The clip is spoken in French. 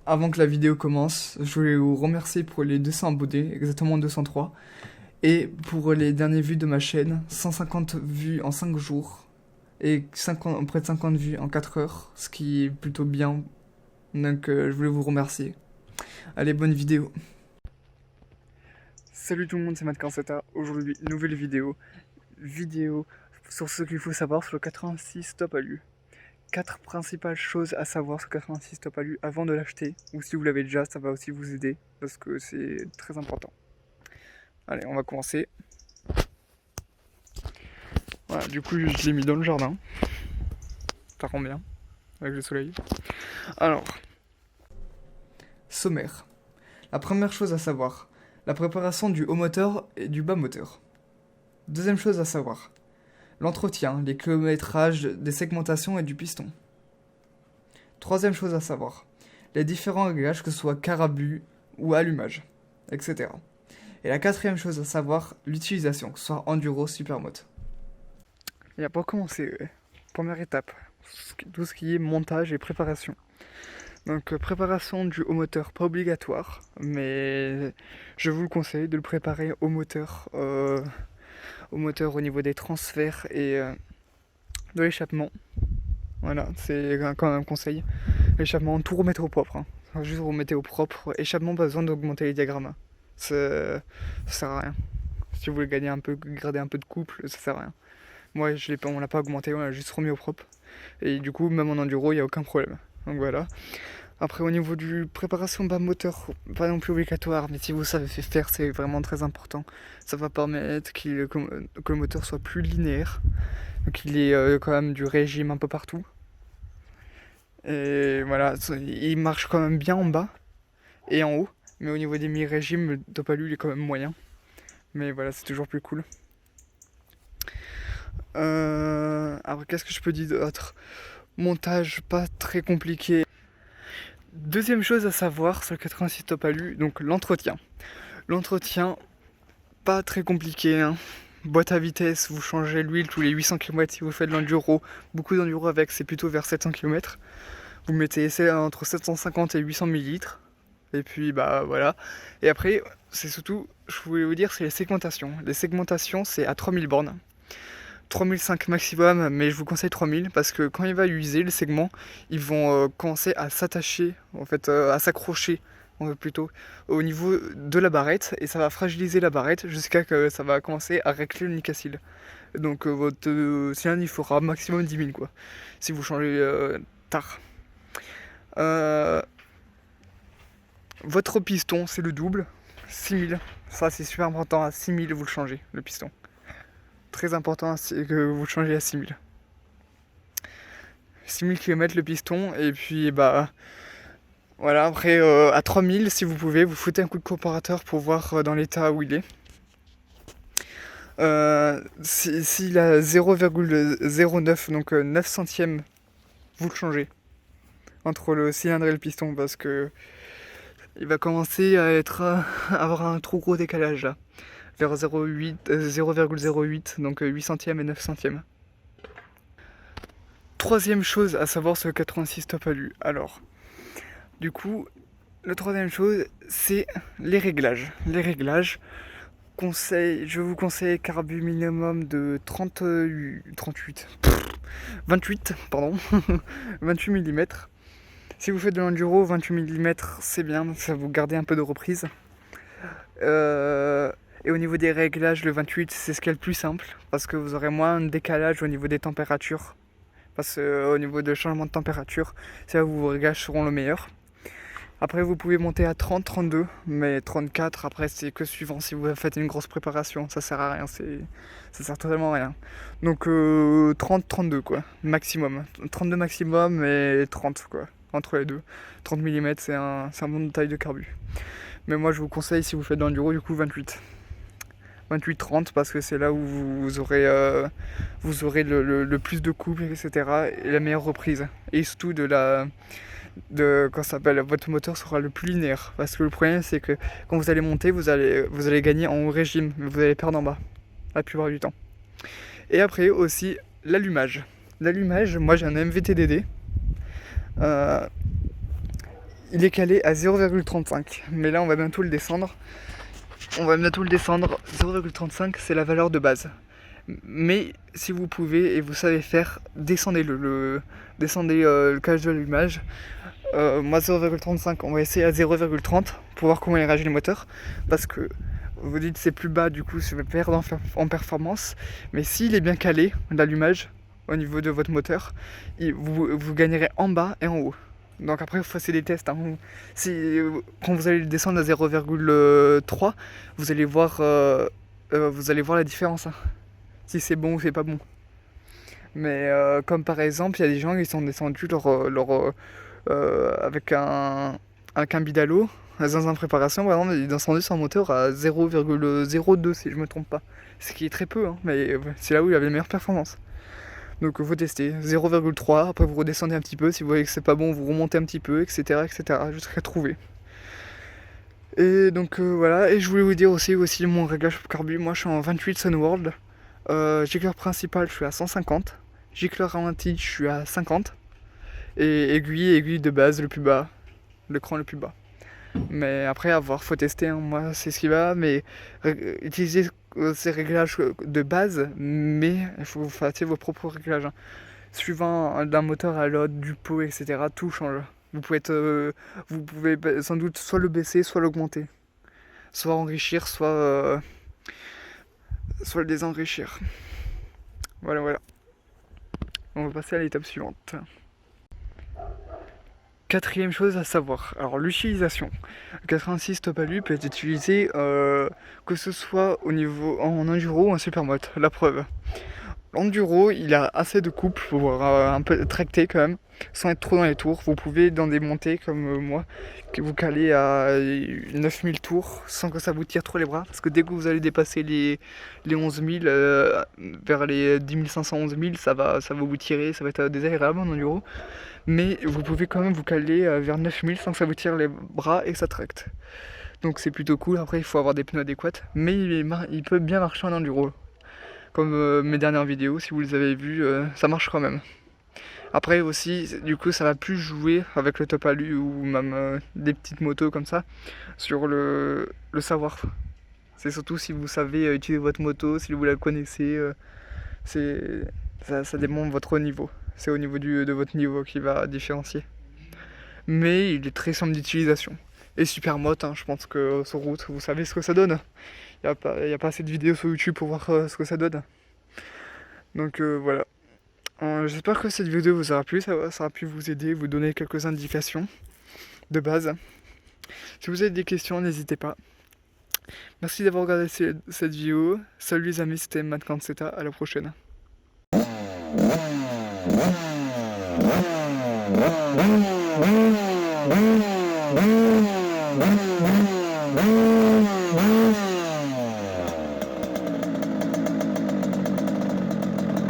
Avant que la vidéo commence, je voulais vous remercier pour les 200 abonnés, exactement 203, et pour les dernières vues de ma chaîne, 150 vues en 5 jours, et près de 50 vues en 4 heures, ce qui est plutôt bien, donc je voulais vous remercier. Allez, bonne vidéo. Salut tout le monde, c'est Matt Cancetta. Aujourd'hui, nouvelle vidéo sur ce qu'il faut savoir sur le 86 Top Alu. 4 principales choses à savoir sur 86 Top Alu avant de l'acheter, ou si vous l'avez déjà, ça va aussi vous aider, parce que c'est très important. Allez, on va commencer. Voilà, du coup, je l'ai mis dans le jardin. Ça rend bien, avec le soleil. Alors, sommaire. La première chose à savoir, la préparation du haut moteur et du bas moteur. Deuxième chose à savoir, l'entretien, les kilométrages des segmentations et du piston. Troisième chose à savoir, les différents réglages, que ce soit carabus ou allumage, etc. Et la quatrième chose à savoir, l'utilisation, que ce soit enduro, supermoto. Et pour commencer, première étape, tout ce qui est montage et préparation. Donc préparation du haut moteur, pas obligatoire, mais je vous le conseille de le préparer au moteur au niveau des transferts et de l'échappement. Voilà, c'est quand même un conseil. L'échappement, tout remettre au propre. Hein. Juste remettez au propre. Échappement, pas besoin d'augmenter les diagrammes. Ça sert à rien. Si vous voulez gagner un peu, garder un peu de couple, ça sert à rien. Moi, on l'a pas augmenté, on l'a juste remis au propre. Et du coup, même en enduro, il n'y a aucun problème. Donc voilà. Après, au niveau du préparation bas moteur, pas non plus obligatoire, mais si vous savez faire, c'est vraiment très important. Ça va permettre que le moteur soit plus linéaire, qu'il ait quand même du régime un peu partout. Et voilà, il marche quand même bien en bas et en haut, mais au niveau des mi-régimes, le Top Alu il est quand même moyen. Mais voilà, c'est toujours plus cool. Après, qu'est-ce que je peux dire d'autre? Montage pas très compliqué. Deuxième chose à savoir sur le 86 Top Alu, donc l'entretien. L'entretien, pas très compliqué. Hein. Boîte à vitesse, vous changez l'huile tous les 800 km si vous faites de l'enduro. Beaucoup d'enduro avec, c'est plutôt vers 700 km. Vous mettez entre 750 et 800 ml. Et puis bah voilà. Et après, c'est surtout, je voulais vous dire, c'est les segmentations. Les segmentations, c'est à 3000 bornes. 3005 maximum, mais je vous conseille 3000 parce que quand il va user le segment, ils vont commencer à s'attacher, en fait, à s'accrocher plutôt au niveau de la barrette et ça va fragiliser la barrette jusqu'à que ça va commencer à racler le nicacile. Donc votre cylindre il fera maximum 10 000 quoi, si vous changez tard. Votre piston c'est le double, 6000, ça c'est super important, à 6000 vous le changez, le piston. Très important c'est que vous changez à 6000. 6000 km le piston et puis bah voilà, après à 3000 si vous pouvez, vous foutez un coup de comparateur pour voir dans l'état où il est. S'il a 0,09 donc 9 centièmes, vous le changez entre le cylindre et le piston parce que il va commencer à avoir un trop gros décalage là, vers 0,08 donc 8 centièmes et 9 centièmes. Troisième chose à savoir sur le 86 Top Alu. Alors, du coup, la troisième chose, c'est les réglages. Les réglages, je vous conseille carbu minimum de 28 mm. Si vous faites de l'enduro, 28 mm c'est bien, ça va vous garder un peu de reprise. Et au niveau des réglages, le 28 c'est ce qui est le plus simple, parce que vous aurez moins de décalage au niveau des températures. Parce qu'au niveau de changement de température, c'est là où vos réglages seront le meilleur. Après vous pouvez monter à 30, 32, mais 34 après c'est que suivant si vous faites une grosse préparation, ça sert à rien, ça sert totalement à rien. Donc 30, 32 quoi, maximum. 32 maximum et 30 quoi, entre les deux. 30 mm c'est un bon taille de carbu. Mais moi je vous conseille si vous faites de l'enduro du coup 28. 28-30 parce que c'est là où vous aurez le plus de couple, etc. et la meilleure reprise. Et surtout quand ça s'appelle, votre moteur sera le plus linéaire. Parce que le problème c'est que quand vous allez monter, vous allez gagner en haut régime, mais vous allez perdre en bas, la plupart du temps. Et après aussi l'allumage. L'allumage, moi j'ai un MVTDD. il est calé à 0,35. Mais là, on va bientôt le descendre. 0,35, c'est la valeur de base. Mais si vous pouvez et vous savez faire, descendez-le. Descendez le calage de l'allumage. Moi 0,35, on va essayer à 0,30 pour voir comment il réagit le moteur. Parce que vous dites c'est plus bas, du coup je vais perdre en performance. Mais s'il est bien calé, l'allumage, au niveau de votre moteur, vous gagnerez en bas et en haut. Donc après, vous faites des tests. Hein. Quand vous allez le descendre à 0,3, vous allez voir la différence. Hein. Si c'est bon ou c'est pas bon. Mais comme par exemple, il y a des gens qui sont descendus avec un bidalo, dans une préparation, par exemple, ils sont descendus son moteur à 0,02 si je me trompe pas. Ce qui est très peu, hein, mais c'est là où il avait les meilleures performances. Donc vous testez 0,3, après vous redescendez un petit peu, si vous voyez que c'est pas bon, vous remontez un petit peu, etc. jusqu'à trouver. Et donc voilà, et je voulais vous dire aussi mon réglage carbu. Moi je suis en 28 Sunworld, gicleur principal je suis à 150, gicleur ralenti je suis à 50, et aiguille de base le plus bas, l'écran le plus bas. Mais après à voir, faut tester, hein. Moi c'est ce qui va, mais utilisez ces réglages de base, mais il faut que vous fassiez vos propres réglages. Hein. Suivant d'un moteur à l'autre, du pot, etc., tout change. Vous pouvez sans doute soit le baisser, soit l'augmenter. Soit enrichir, soit le désenrichir. Voilà. On va passer à l'étape suivante. Quatrième chose à savoir, alors l'utilisation. Le 86 Top Alu peut être utilisé que ce soit au niveau en enduro ou en supermoto, la preuve. L'enduro, il a assez de couple pour pouvoir un peu tracter quand même, sans être trop dans les tours. Vous pouvez dans des montées comme moi, que vous calez à 9000 tours sans que ça vous tire trop les bras. Parce que dès que vous allez dépasser les 11 000, vers les 10 500, 11 000, ça va vous tirer, ça va être désagréable en enduro. Mais vous pouvez quand même vous caler vers 9000 sans que ça vous tire les bras et que ça tracte. Donc c'est plutôt cool. Après, il faut avoir des pneus adéquats, mais il peut bien marcher en enduro. Comme mes dernières vidéos, si vous les avez vues, ça marche quand même. Après aussi, du coup, ça va plus jouer avec le Top Alu ou même des petites motos comme ça sur le savoir. C'est surtout si vous savez utiliser votre moto, si vous la connaissez, ça dépend de votre niveau. C'est au niveau de votre niveau qui va différencier. Mais il est très simple d'utilisation. Et super moto, hein, je pense que sur route, vous savez ce que ça donne. Il n'y a pas assez de vidéos sur YouTube pour voir ce que ça donne. Donc voilà. J'espère que cette vidéo vous aura plu, ça aura pu vous aider, vous donner quelques indications de base. Si vous avez des questions, n'hésitez pas. Merci d'avoir regardé cette vidéo. Salut les amis, c'était Matt Cancetta, à la prochaine.